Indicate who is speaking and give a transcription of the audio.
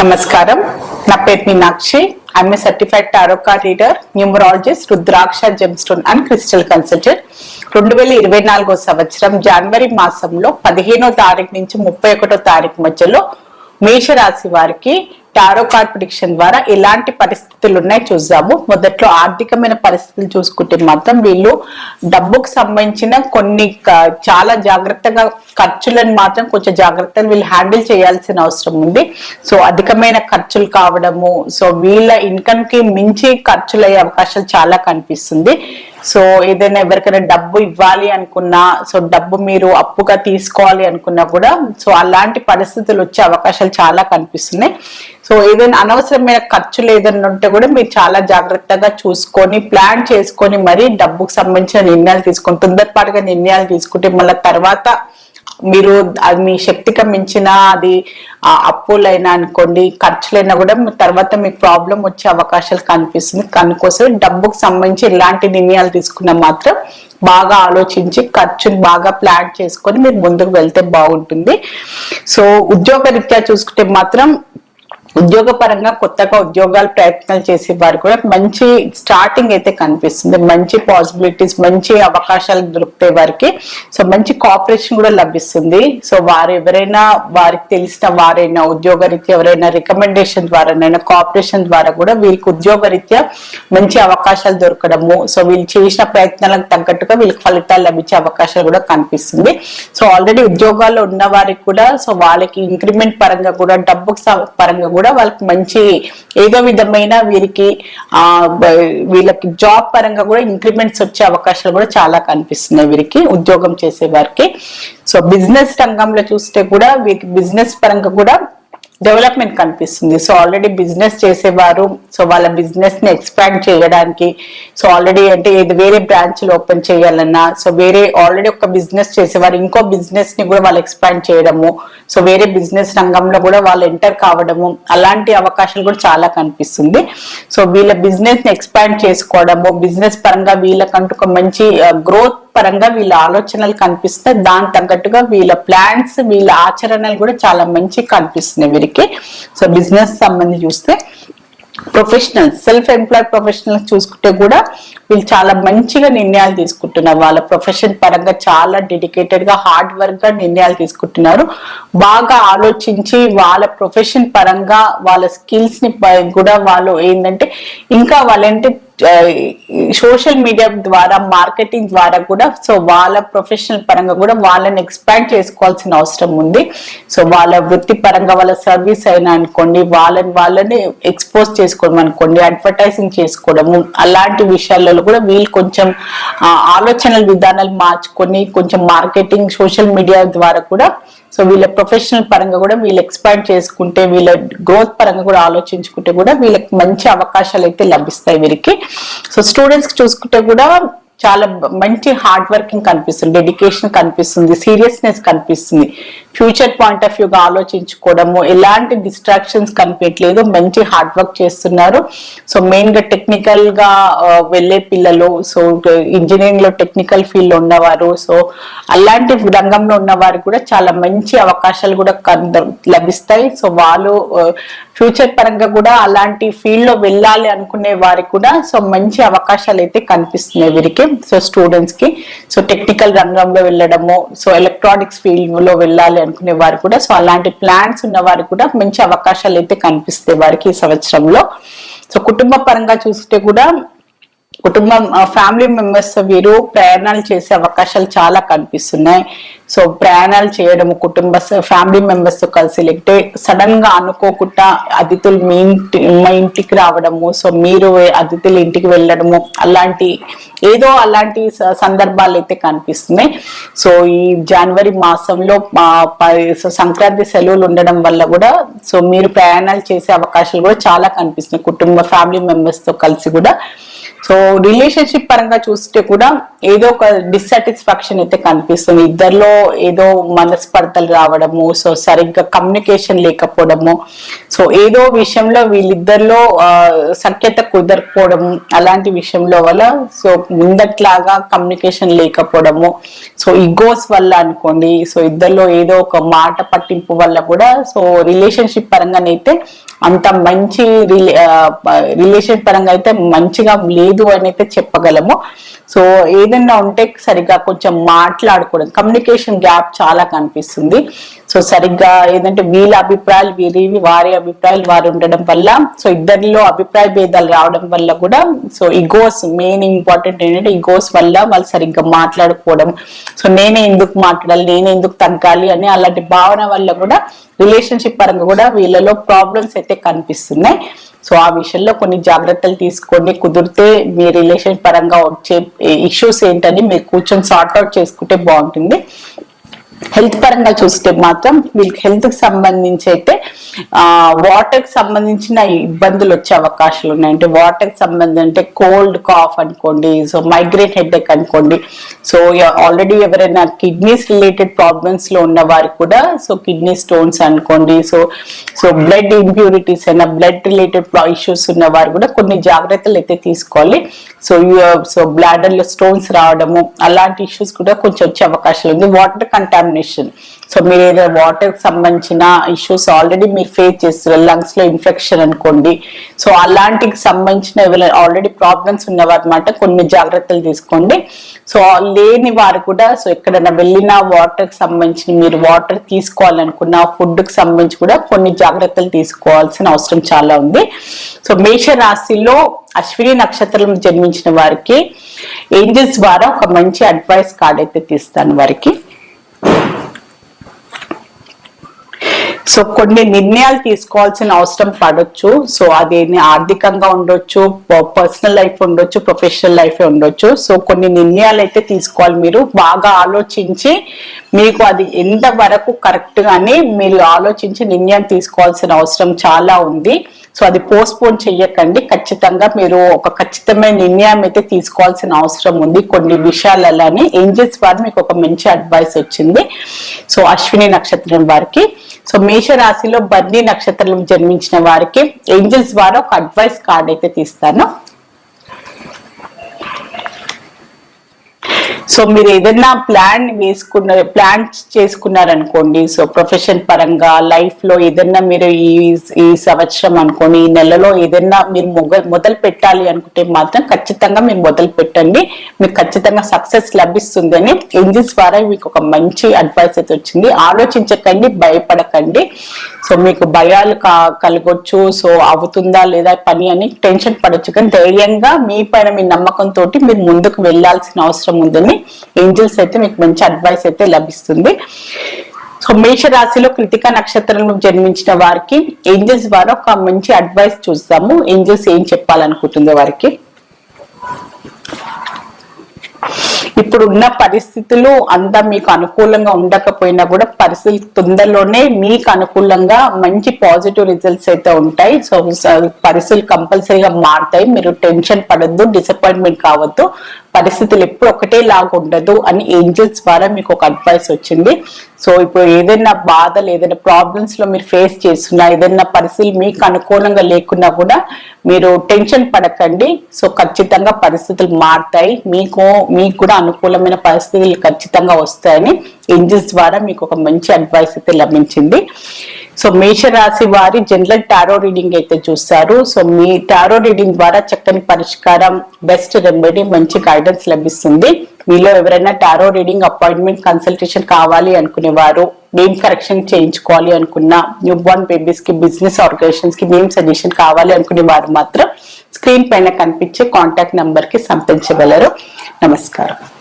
Speaker 1: నమస్కారం, నా పేరు Meenakshi. I'm a certified tarot card reader, numerologist, rudraksha gemstone and crystal consultant. 2024 సంవత్సరం జనవరి మాసంలో 15వ తారీఖు నుంచి 31వ తారీఖు మధ్యలో మేషరాశి వారికి టారో కార్డ్ ప్రిడిక్షన్ ద్వారా ఎలాంటి పరిస్థితులు ఉన్నాయి చూద్దాము. మొదట్లో ఆర్థికమైన పరిస్థితులు చూసుకుంటే మాత్రం వీళ్ళు డబ్బుకు సంబంధించిన కొన్ని చాలా జాగ్రత్తగా ఖర్చులను మాత్రం కొంచెం జాగ్రత్తగా వీళ్ళు హ్యాండిల్ చేయాల్సిన అవసరం ఉంది. సో అధికమైన ఖర్చులు కావడము, సో వీళ్ళ ఇన్కమ్ కి మించి ఖర్చులు అయ్యే అవకాశాలు చాలా కనిపిస్తుంది. సో ఏదైనా ఎవరికైనా డబ్బు ఇవ్వాలి అనుకున్నా, సో డబ్బు మీరు అప్పుగా తీసుకోవాలి అనుకున్నా కూడా సో అలాంటి పరిస్థితులు వచ్చే అవకాశాలు చాలా కనిపిస్తున్నాయి. సో ఏదైనా అనవసరమైన ఖర్చులు ఏదైనా ఉంటే కూడా మీరు చాలా జాగ్రత్తగా చూసుకొని ప్లాన్ చేసుకొని మరి డబ్బుకు సంబంధించిన నిర్ణయాలు తీసుకొని, తొందరపాటుగా నిర్ణయాలు తీసుకుంటే మళ్ళీ తర్వాత మీరు అది మీ శక్తికి మించిన అది అప్పులైనా అనుకోండి, ఖర్చులైనా కూడా తర్వాత మీకు ప్రాబ్లం వచ్చే అవకాశాలు కనిపిస్తుంది. అందుకోసం డబ్బుకు సంబంధించి ఇలాంటి నిర్ణయాలు తీసుకున్నా మాత్రం బాగా ఆలోచించి ఖర్చుని బాగా ప్లాన్ చేసుకొని మీరు ముందుకు వెళ్తే బాగుంటుంది. సో ఉద్యోగ రీత్యా చూసుకుంటే మాత్రం ఉద్యోగ పరంగా కొత్తగా ఉద్యోగాలు ప్రయత్నాలు చేసే వారు కూడా మంచి స్టార్టింగ్ అయితే కనిపిస్తుంది. మంచి పాసిబిలిటీస్, మంచి అవకాశాలు దొరుకుతాయి వారికి. సో మంచి కోఆపరేషన్ కూడా లభిస్తుంది. సో వారు ఎవరైనా వారికి తెలిసిన వారైనా ఉద్యోగ రీత్యా ఎవరైనా రికమెండేషన్ ద్వారానైనా కోఆపరేషన్ ద్వారా కూడా వీరికి ఉద్యోగ రీత్యా మంచి అవకాశాలు దొరకడము, సో వీళ్ళు చేసిన ప్రయత్నాలకు తగ్గట్టుగా వీళ్ళకి ఫలితాలు లభించే అవకాశాలు కూడా కనిపిస్తుంది. సో ఆల్రెడీ ఉద్యోగాల్లో ఉన్న వారికి కూడా సో వాళ్ళకి ఇంక్రిమెంట్ పరంగా కూడా డబ్బుకు పరంగా కూడా వాళ్ళకి మంచి ఏదో విధమైన వీళ్ళకి జాబ్ పరంగా కూడా ఇంక్రిమెంట్స్ వచ్చే అవకాశాలు కూడా చాలా కనిపిస్తున్నాయి వీరికి ఉద్యోగం చేసే వారికి. సో బిజినెస్ రంగంలో చూస్తే కూడా వీరికి బిజినెస్ పరంగా కూడా డెవలప్మెంట్ కనిపిస్తుంది. సో ఆల్రెడీ బిజినెస్ చేసేవారు సో వాళ్ళ బిజినెస్ ని ఎక్స్పాండ్ చేయడానికి, సో ఆల్రెడీ అంటే ఏది వేరే బ్రాంచ్లు ఓపెన్ చేయాలన్నా, సో వేరే ఆల్రెడీ ఒక బిజినెస్ చేసేవారు ఇంకో బిజినెస్ ని కూడా వాళ్ళు ఎక్స్పాండ్ చేయడము, సో వేరే బిజినెస్ రంగంలో కూడా వాళ్ళు ఎంటర్ కావడము, అలాంటి అవకాశాలు కూడా చాలా కనిపిస్తుంది. సో వీళ్ళ బిజినెస్ ని ఎక్స్పాండ్ చేసుకోవడము, బిజినెస్ పరంగా వీళ్ళకంటూ ఒక మంచి గ్రోత్ పరంగా వీళ్ళ ఆలోచనలు కనిపిస్తాయి. దాని తగ్గట్టుగా వీళ్ళ ప్లాన్స్, వీళ్ళ ఆచరణలు కూడా చాలా మంచి కనిపిస్తున్నాయి వీరికి. సో బిజినెస్ సంబంధించి చూస్తే ప్రొఫెషనల్, సెల్ఫ్ ఎంప్లాయ్డ్ ప్రొఫెషనల్ చూసుకుంటే కూడా వీళ్ళు చాలా మంచిగా నిర్ణయాలు తీసుకుంటున్నారు. వాళ్ళ ప్రొఫెషన్ పరంగా చాలా డెడికేటెడ్ గా హార్డ్ వర్క్ గా నిర్ణయాలు తీసుకుంటున్నారు. బాగా ఆలోచించి వాళ్ళ ప్రొఫెషన్ పరంగా వాళ్ళ స్కిల్స్ ని కూడా వాళ్ళు ఏంటంటే ఇంకా వాళ్ళంటే సోషల్ మీడియా ద్వారా మార్కెటింగ్ ద్వారా కూడా సో వాళ్ళ ప్రొఫెషనల్ పరంగా కూడా వాళ్ళని ఎక్స్పాండ్ చేసుకోవాల్సిన అవసరం ఉంది. సో వాళ్ళ వృత్తి పరంగా వాళ్ళ సర్వీస్ అయినా అనుకోండి, వాళ్ళని ఎక్స్పోజ్ చేసుకోవడం అనుకోండి, అడ్వర్టైజింగ్ చేసుకోవడము, అలాంటి విషయాలలో కూడా వీళ్ళు కొంచెం ఆలోచనల విధానాలు మార్చుకొని కొంచెం మార్కెటింగ్ సోషల్ మీడియా ద్వారా కూడా సో వీళ్ళ ప్రొఫెషనల్ పరంగా కూడా వీళ్ళు ఎక్స్పాండ్ చేసుకుంటే, వీళ్ళ గ్రోత్ పరంగా కూడా ఆలోచించుకుంటే కూడా వీళ్ళకి మంచి అవకాశాలు అయితే లభిస్తాయి వీరికి. సో స్టూడెంట్స్ కి చూసుకుంటే కూడా చాలా మంచి హార్డ్ వర్కింగ్ కనిపిస్తుంది, డెడికేషన్ కనిపిస్తుంది, సీరియస్నెస్ కనిపిస్తుంది. ఫ్యూచర్ పాయింట్ ఆఫ్ వ్యూగా ఆలోచించుకోవడము, ఎలాంటి డిస్ట్రాక్షన్స్ కనిపించలేదు, మంచి హార్డ్ వర్క్ చేస్తున్నారు. సో మెయిన్ గా టెక్నికల్ గా వెళ్లే పిల్లలు, సో ఇంజనీరింగ్ లో టెక్నికల్ ఫీల్డ్ లో ఉన్నవారు, సో అలాంటి రంగంలో ఉన్న వారికి కూడా చాలా మంచి అవకాశాలు కూడా లభిస్తాయి. సో వాళ్ళు ఫ్యూచర్ పరంగా కూడా అలాంటి ఫీల్డ్ లో వెళ్ళాలి అనుకునే వారికి కూడా సో మంచి అవకాశాలు అయితే కనిపిస్తున్నాయి వీరికి. సో స్టూడెంట్స్ కి సో టెక్నికల్ రంగంలో వెళ్ళడము, సో ఎలక్ట్రానిక్స్ ఫీల్డ్ లో వెళ్ళాలి అనుకునే వారు కూడా సో అలాంటి ప్లాన్స్ ఉన్న వారికి కూడా మంచి అవకాశాలు అయితే కనిపిస్తాయి వారికి ఈ సంవత్సరంలో. సో కుటుంబ పరంగా చూస్తే కూడా కుటుంబం ఫ్యామిలీ మెంబర్స్ వీరు ప్రయాణాలు చేసే అవకాశాలు చాలా కనిపిస్తున్నాయి. సో ప్రయాణాలు చేయడము, ఫ్యామిలీ మెంబర్స్ తో కలిసి, లేకపోతే సడన్ గా అనుకోకుండా అతిథులు మా ఇంటికి రావడము, సో మీరు అతిథుల ఇంటికి వెళ్ళడము, అలాంటి సందర్భాలు అయితే కనిపిస్తున్నాయి. సో ఈ జనవరి మాసంలో సంక్రాంతి సెలవులు ఉండడం వల్ల కూడా సో మీరు ప్రయాణాలు చేసే అవకాశాలు కూడా చాలా కనిపిస్తున్నాయి ఫ్యామిలీ మెంబర్స్ తో కలిసి కూడా. సో రిలేషన్షిప్ పరంగా చూస్తే కూడా ఏదో ఒక డిస్సాటిస్ఫాక్షన్ అయితే కనిపిస్తుంది. ఇద్దరిలో ఏదో మనస్పర్ధలు రావడము, సో సరిగ్గా కమ్యూనికేషన్ లేకపోవడము, సో ఏదో విషయంలో వీళ్ళిద్దరిలో సఖ్యత కుదరకపోవడము, అలాంటి విషయంలో వల్ల సో ముందట్లాగా కమ్యూనికేషన్ లేకపోవడము, సో ఈగోస్ వల్ల అనుకోండి, సో ఇద్దరిలో ఏదో ఒక మాట పట్టింపు వల్ల కూడా సో రిలేషన్షిప్ పరంగానైతే అంత మంచి రిలేషన్ పరంగా అయితే మంచిగా లేదు అని అయితే చెప్పగలము. సో ఏదైనా ఉంటే సరిగ్గా కొంచెం మాట్లాడుకోవడం, కమ్యూనికేషన్ గ్యాప్ చాలా కనిపిస్తుంది. సో సరిగ్గా ఏదంటే వీళ్ళ అభిప్రాయాలు వీరివి, వారి అభిప్రాయాలు వారు ఉండడం వల్ల, సో ఇద్దరిలో అభిప్రాయ భేదాలు రావడం వల్ల కూడా సో ఈగోస్ మెయిన్ ఇంపార్టెంట్ ఏంటంటే ఈగోస్ వల్ల వాళ్ళు సరిగ్గా మాట్లాడుకోవడం, సో నేనే ఎందుకు మాట్లాడాలి, నేనే ఎందుకు తగ్గాలి అని అలాంటి భావన వల్ల కూడా రిలేషన్షిప్ పరంగా కూడా వీళ్ళలో ప్రాబ్లమ్స్ అయితే కనిపిస్తున్నాయి. సో ఆ విషయంలో కొన్ని జాగ్రత్తలు తీసుకోండి. కుదిరితే మీ రిలేషన్ పరంగా వచ్చే ఇష్యూస్ ఏంటని మీరు కూర్చొని సార్ట్ అవుట్ చేసుకుంటే బాగుంటుంది. హెల్త్ పరంగా చూస్తే మాత్రం వీళ్ళకి హెల్త్ కి సంబంధించి అయితే వాటర్ కి సంబంధించిన ఇబ్బందులు వచ్చే అవకాశాలు ఉన్నాయి. అంటే వాటర్ కి సంబంధించి అంటే కోల్డ్ కాఫ్ అనుకోండి, సో మైగ్రేన్ హెడేక్ అనుకోండి, సో ఆల్రెడీ ఎవరైనా కిడ్నీస్ రిలేటెడ్ ప్రాబ్లమ్స్ లో ఉన్న వారు కూడా సో కిడ్నీ స్టోన్స్ అనుకోండి, సో బ్లడ్ ఇంప్యూరిటీస్ అయినా బ్లడ్ రిలేటెడ్ ఇష్యూస్ ఉన్న వారు కూడా కొన్ని జాగ్రత్తలు అయితే తీసుకోవాలి. సో బ్లాడర్ లో స్టోన్స్ రావడము అలాంటి ఇష్యూస్ కూడా కొంచెం వచ్చే అవకాశాలు ఉంది. వాటర్ కంటామినేషన్, సో మీరు ఏదైనా వాటర్ కి సంబంధించిన ఇష్యూస్ ఆల్రెడీ మీరు ఫేస్ చేస్తారు, లంగ్స్ లో ఇన్ఫెక్షన్ అనుకోండి, సో అలాంటికి సంబంధించిన ఆల్రెడీ ప్రాబ్లమ్స్ ఉన్నవారన్నమాట, కొన్ని జాగ్రత్తలు తీసుకోండి. సో లేని వారు కూడా సో ఎక్కడైనా వెళ్ళినా వాటర్ కి సంబంధించి మీరు వాటర్ తీసుకోవాలనుకున్న ఫుడ్ కి సంబంధించి కూడా కొన్ని జాగ్రత్తలు తీసుకోవాల్సిన అవసరం చాలా ఉంది. సో మేష రాశిలో అశ్విని నక్షత్రం జన్మించిన వారికి ఏంజల్స్ ద్వారా ఒక మంచి అడ్వైస్ కార్డ్ అయితే తీస్తాను వారికి. సో కొన్ని నిర్ణయాలు తీసుకోవాల్సిన అవసరం పడవచ్చు. సో అది ఆర్థికంగా ఉండొచ్చు, పర్సనల్ లైఫ్ ఉండొచ్చు, ప్రొఫెషనల్ లైఫ్ ఉండొచ్చు. సో కొన్ని నిర్ణయాలు అయితే తీసుకోవాలి. మీరు బాగా ఆలోచించి మీకు అది ఎంత వరకు కరెక్ట్ గానే మీరు ఆలోచించి నిర్ణయం తీసుకోవాల్సిన అవసరం చాలా ఉంది. సో అది పోస్ట్ పోన్ చెయ్యకండి, ఖచ్చితంగా మీరు ఒక ఖచ్చితమైన నిర్ణయం అయితే తీసుకోవాల్సిన అవసరం ఉంది కొన్ని విషయాలని. ఏంజల్స్ వారు మీకు ఒక మంచి అడ్వైస్ వచ్చింది. సో అశ్విని నక్షత్రం వారికి, సో మేష రాశిలో బర్ని నక్షత్రం జన్మించిన వారికి ఏంజల్స్ ద్వారా ఒక అడ్వైస్ కార్డ్ అయితే తీస్తాను. సో మీరు ఏదైనా ప్లాన్ చేసుకున్నారనుకోండి, సో ప్రొఫెషన్ పరంగా లైఫ్ లో ఏదైనా మీరు ఈ సంవత్సరం అనుకోండి, ఈ నెలలో ఏదైనా మీరు మొదలు పెట్టాలి అనుకుంటే మాత్రం ఖచ్చితంగా మీరు మొదలు పెట్టండి, మీకు ఖచ్చితంగా సక్సెస్ లభిస్తుందని ఏంజల్స్ ద్వారా మీకు ఒక మంచి అడ్వైస్ అయితే వచ్చింది. ఆలోచించకండి, భయపడకండి. సో మీకు భయాలు కలగొచ్చు, సో అవుతుందా లేదా పని అని టెన్షన్ పడొచ్చు, కానీ ధైర్యంగా మీ పైన మీ నమ్మకంతో మీరు ముందుకు వెళ్లాల్సిన అవసరం ఉందని ఏంజల్స్ అయితే మీకు మంచి అడ్వైస్ అయితే లభిస్తుంది. సో మేష రాశిలో కృతికా నక్షత్రంలో జన్మించిన వారికి ఏంజల్స్ ద్వారా ఒక మంచి అడ్వైస్ చూస్తాము. ఏంజల్స్ ఏం చెప్పాలనుకుంటుందో వారికి. ఇప్పుడున్న పరిస్థితులు అంతా మీకు అనుకూలంగా ఉండకపోయినా కూడా పరిస్థితులు తొందరలోనే మీకు అనుకూలంగా మంచి పాజిటివ్ రిజల్ట్స్ అయితే ఉంటాయి. సో పరిస్థితులు కంపల్సరీగా మారుతాయి. మీరు టెన్షన్ పడద్దు, డిసప్పాయింట్మెంట్ కావద్దు. పరిస్థితులు ఎప్పుడు ఒకటే లాగా ఉండదు అని ఏంజల్స్ ద్వారా మీకు ఒక అడ్వైస్ వచ్చింది. సో ఇప్పుడు ఏదైనా బాధలు, ఏదైనా ప్రాబ్లమ్స్ లో మీరు ఫేస్ చేస్తున్నా, ఏదైనా పరిస్థితులు మీకు అనుకూలంగా లేకున్నా కూడా మీరు టెన్షన్ పడకండి. సో ఖచ్చితంగా పరిస్థితులు మారుతాయి, మీకు కూడా అనుకూలమైన పరిస్థితులు ఖచ్చితంగా వస్తాయని ఏంజల్స్ ద్వారా మీకు ఒక మంచి అడ్వైస్ అయితే లభించింది. సో మేషరాశి వారి జనరల్ టారో రీడింగ్ అయితే చూస్తారు. సో మీ టారో రీడింగ్ ద్వారా చక్కని పరిష్కారం, బెస్ట్ రెమెడీ, మంచి గైడెన్స్ లభిస్తుంది. మీలో ఎవరైనా టారో రీడింగ్ అపాయింట్మెంట్ కన్సల్టేషన్ కావాలి అనుకునేవారు, నేమ్ కరెక్షన్ చేయించుకోవాలి అనుకున్న, న్యూ బోర్న్ బేబీస్ కి, బిజినెస్ ఆర్గనైజేషన్స్ కి నేమ్ సజెషన్ కావాలి అనుకునే వారు మాత్రం స్క్రీన్ పైన కనిపించే కాంటాక్ట్ నంబర్ కి సంప్రదించగలరు. నమస్కారం.